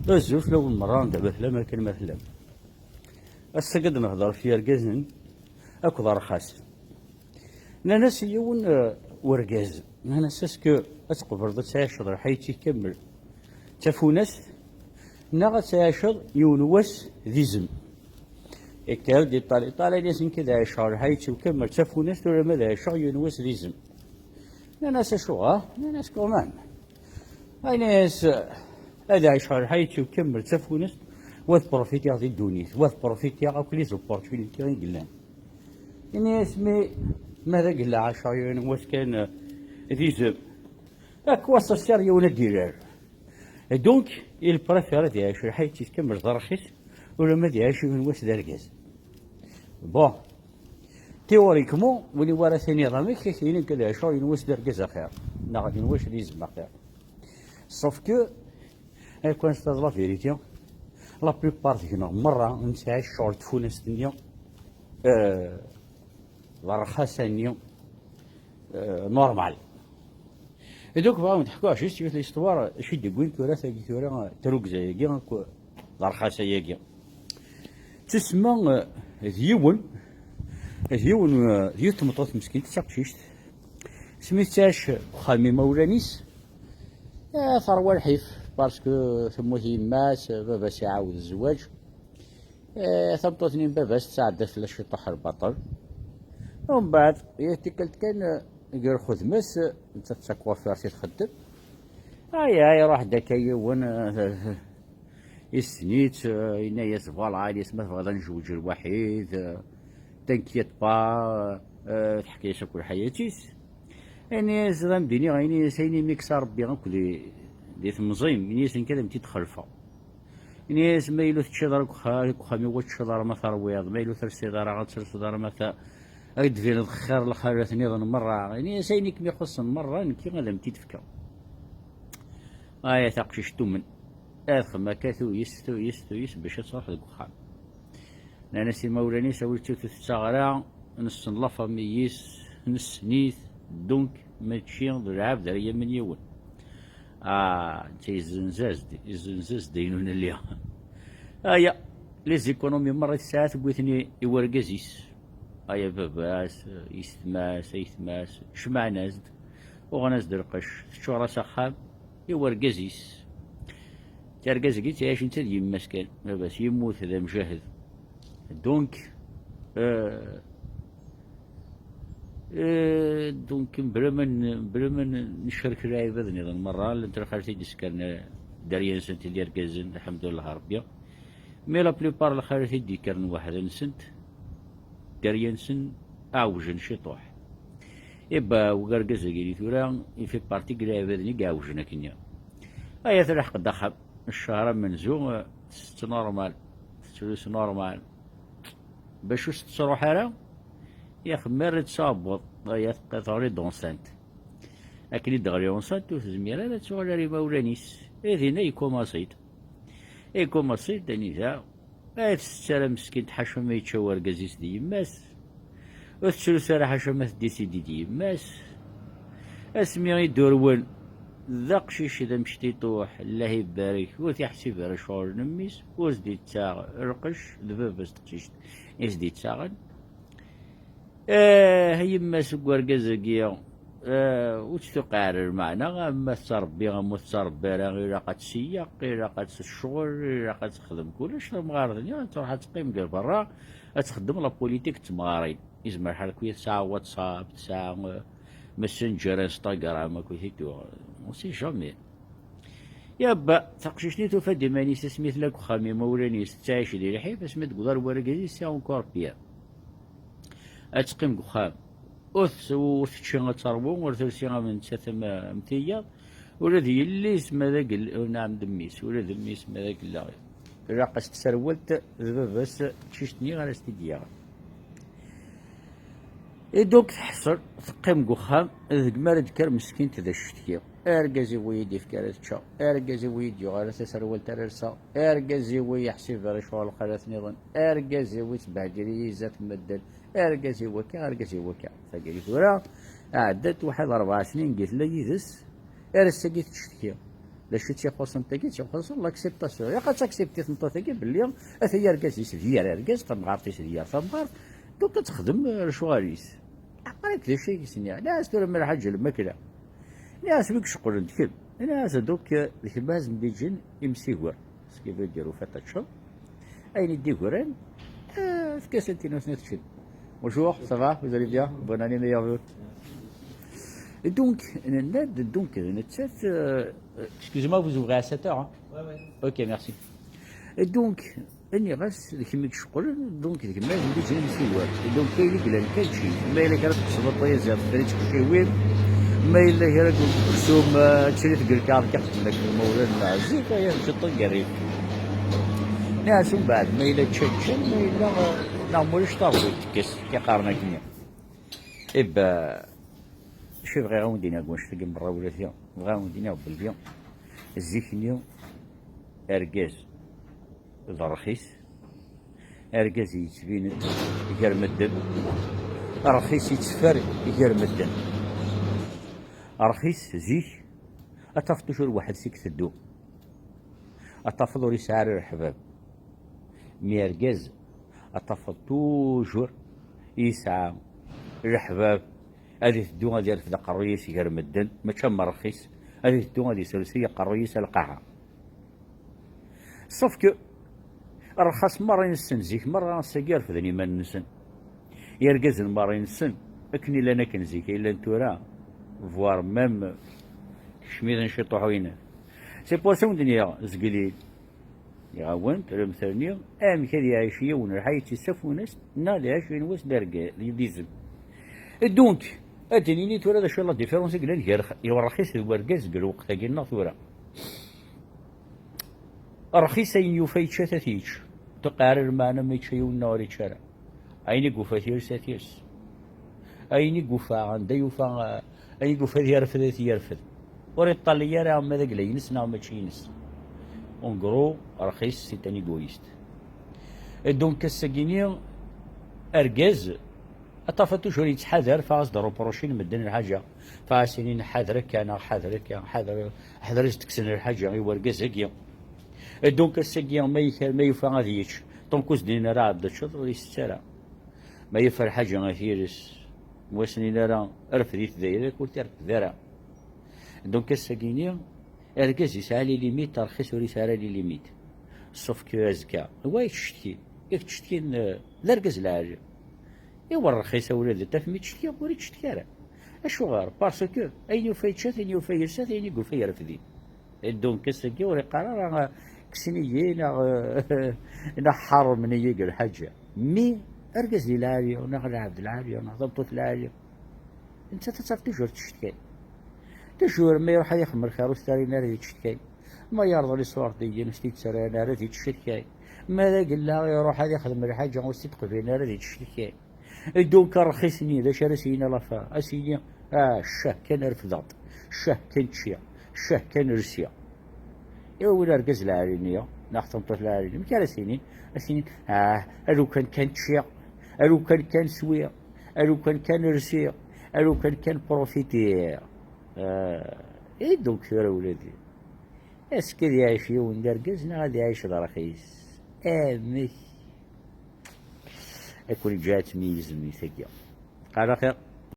الزوج لو مرة دابا ثلا كان مثلا أسا قد نهضر في رقازن أكو رخاص ناس يون ورقاز ناس اسكو أتقبر ذا تعيشض حيتي كمل تفونس نغا تعيشض يون وس ذيزم إكتر دي طالي ناس كذا عيشار حيتي وكمل تفونس ولا ماذا عيشار يون وس ذيزم ناس شو ناس كمان هاي ناس هذا عيشار حيتي وكمل تفونس واث بروفيتي غادي الدونيس واث بروفيتي غا كل زوبورتينيتي غيقلان يعني اسمي ماذا قلا عشايين واش كان ذيزم اك وصل سير ولا ديرار دونك il préfère دي عيش حيت تكمل ضرخيس ولا ما ديعيش من واش داركاز بون تيوريكمون ولي ورا ثاني رامي كاين كذا عشايين واش داركاز خير لا غادي واش ليزم خير سوف كو كون ستاز لا فيريتي لا بلوبار فينا مرة نتاع الشورت فونس دنيا الرخاصة دنيا نورمال دوك بغاو نضحكو شي في ليستوار شي ديكوين كورا ثاقي كورا تروك زي كيا الرخاصة ياكيا تسمى ديون ديال تمطوط مسكين تسقشيشت سميتاش خامي مولانيس ثروة الحيف باسكو ثموت يماس باباس يعاود الزواج ثبطتني باباس تساعدت لا شطح البطل ومن بعد تكلت كان غير خدمس انت تكوافير تخدم هاي راح داك يون يسنيت ينايا فوالا عادي اسمه غادا نجوج الوحيد تنكيت با تحكي شكون حياتيس يعني زعما ديني غيني سايني ميكس ربي غنكو دي تمزيم يعني سين كذا متي تخلفه يعني ما يلو تشدر خامي وتشدر ما ثرويض ما يلو ترسي دار غترسي دار مثلا ايد فين الخير الخيرات نيضا مره يعني سايني كمي يخص مره نكي غادا متي تفكا تاقشيش تومن خما كاثو يس باش تصرح لك خام انا سي مولاني سويتو تستغرا نص لافا ميس نص نيث دونك ماشي العاب دريا من يون تيزنزاز دينون اللي لي زيكونومي مرة ساعات بغيتني يورقازيس باباس يثماس شمع زد وغناز درقش تشو راسا خام يورقازيس تارقازكي تعيش انت يماس كان باباس يموت هذا مجاهد دونك دونك بلا ما نشارك العباد نظن المرة اللي ترخلتي ديسكرنا داريان سنت اللي ركازن الحمد لله ربي مي لا بلوبار الخارتي ديكرن واحد نسنت داريان سن عوجن شطوح إبا وقرقز كيري ثورا في بارتي كلا عبادني كاوجنا كنيا تلحق دخل الشهر منزو ست نورمال ثلث نورمال باش واش تروح على خمار تصابط تقطعولي دونسانت اكني دغري اونسانت وتزمير لا تسوال ريما ولانيس هنا يكوماسيت داني ذا تستالا مسكين تحشم ما يتشاور كازيس دي يماس وتشلو سارة حشمات ديسيدي دي يماس اسمي يدورون ذا قشيش إذا مشتي طوح الله يبارك وتيحسب على شعور نميس وزدي تساغ رقش ذبابس تقشيش يزدي تساغن هي ما سكوار كازاكيا وتتقارر معنا اما تربي غمو تربي غير قد تسيق غير قد الشغل غير قد تخدم كلش مغارضين تروح تقيم غير برا تخدم لا بوليتيك تمغارين يزمر حالك ساعة واتساب ساعة ماسنجر انستغرام كويتو سي جامي يابا تقشيشني تفادي ماني سميت لك خامي مولاني ستعيش ديال الحيف اسمي تقدر ورقازي سي اونكور بيان اتقيم خام وتشي غتروو ورثي من تساثما متيا ولا ذي اللي اسمها ذاك نعم دميس ولا دميس ما ذاك لا راقص تسرولت بس تشيشتني غير استديا دوك تحصل تقيم قخام ذك ما ذكر مسكين تذا الشتيا ارقازي ويدي في كارث تشا ارقازي ويدي غير تسرول ترسا ارقازي ويحسب على شغل خلاص نظن ارقازي ويتبعدي زات مدل ارقازي وكا فقالي ثورا عدت واحد 4 سنين قلت لا يدس ارسا قلت تشتكي باش تيخصن تاكي تيخصن لاكسبتاسيون، يا قد تاكسبتي تنطا تاكي باللي اثيا ركاز يسدير ركاز تمغارت يسدير تمغارت دوك تخدم الشواليس عقلك ذا شيء كيسني ناس ترى من حاجه الماكله ناس بيك شغل ندير ناس دوك ذيك الباز ديجين امسيغور كيف يديروا فاتاتشو اين يديغورين في كاسنتينو سنتشد Bonjour, ça va? Vous allez bien? Bonne année, meilleurs vœux. Et donc, excusez-moi, vous ouvrez à 7h, hein? Ouais. Ok, merci. Et donc, اني غاس كيما كشغل دونك كيما ندير جاي نسيوات دونك كاين اللي قال لك هادشي ما الا كانت الشبطيه زاد خليت شي وين ما الا هي راك رسوم تشري تقول لك عاد كيخدم لك مولانا زيد هي تشطو قريب ناس من بعد ما الا تشجن ما الا نعملوش طاوي تكس كيقارنا كنيا إبا شي بغي غاوندينا واش تلقى مرة ولا ثيا غاوندينا بالبيان الزيكنيو اركاز ذا رخيص اركاز يتبين غير مدن رخيص يتسفر غير مدن رخيص زيك اتفضل واحد سيك تدو اتفضل يسعر الحباب مي اركاز اتفضل توجور يسعى الحباب هذه تدو غادي يرفد قريس غير مدن ما تشم رخيص هذه تدو غادي سلسية قريس القاعة صف كو رخص مرة ينسن زيك مرة نسير في ذني ما نسن يرقز مرة ينسن اكني لنا كنزيك الا نتورا فوار ميم شميذ نشيطو حوينه سي بواسون دنيا زقليل يعاون ترى مثلني كذا يعيشية ونرحي تسف وناس نادي عايش وين واس درقا يديزم دونك اتنيني تورا ذا شو الله ديفيرونس قلنا غير رخيص الورقاز قال وقتها قلنا ثورا رخيص اين يوفيت شاتاتيش تقارر معنا ما يتشيو النار تشارع اين قوفا ساتيرس اين قوفا عند يوفا اين قوفا يرفد وري الطالية راه ما ذا قلينس نعم ما تشينس اونغرو رخيص سي تاني بويست دونك الساكيني اركاز اطافا توجور يتحذر فاس دارو بروشين مدن الحاجة فاسينين حذرك انا حذرك حذر تكسن الحاجة ايوا اركاز هكيا دونك الساكيا ما يفا غاديش طونكوز دينا راه عبد الشطر يسترى ما يفا الحاجة غاثيرس مواسنين راه رفديت دايرة قلت رفد ذرا دونك الساكيني اركاز يسعى لي ليميت ترخيص ولا يسعى لي ليميت صوف كو ازكا هو يشتكي تشتكي لاركاز العاجة ايوا الرخيصة ولا ذا تفمي تشتكي وري تشتكي راه اشو غار باسكو اين يوفا يتشات اين يوفا يرسات اين يقول في يرفدين دونك الساكي وري قرار كسنيين نحر من يجي الحاجة مي اركز لي العالية وناخذ عبد العالية ونهضبطوت العالية انت تشور تشتكي تشور ما يروح يخمر خير وستاري نار يتشتكي ما يرضى لي صور دي نستي تسرى نار يتشتكي ماذا قال له يروح هذا يخدم الحاجة وستدخل في نار يتشتكي دونك رخيصني ذا شرسينا لافا اسيني الشه كان رفضات الشه كان تشيع الشه كان رسيا ايوا ولا ركز العالية نحطم طفل العالية مكارسيني اسيني الو كان تشيع الو كان سويع الو كان رسيا الو كان بروفيتير ايه دونك يا ولادي اسكي يعيش يوم دركزنا غادي يعيش رخيص مي اكون جات ميزني ثقيل قال خير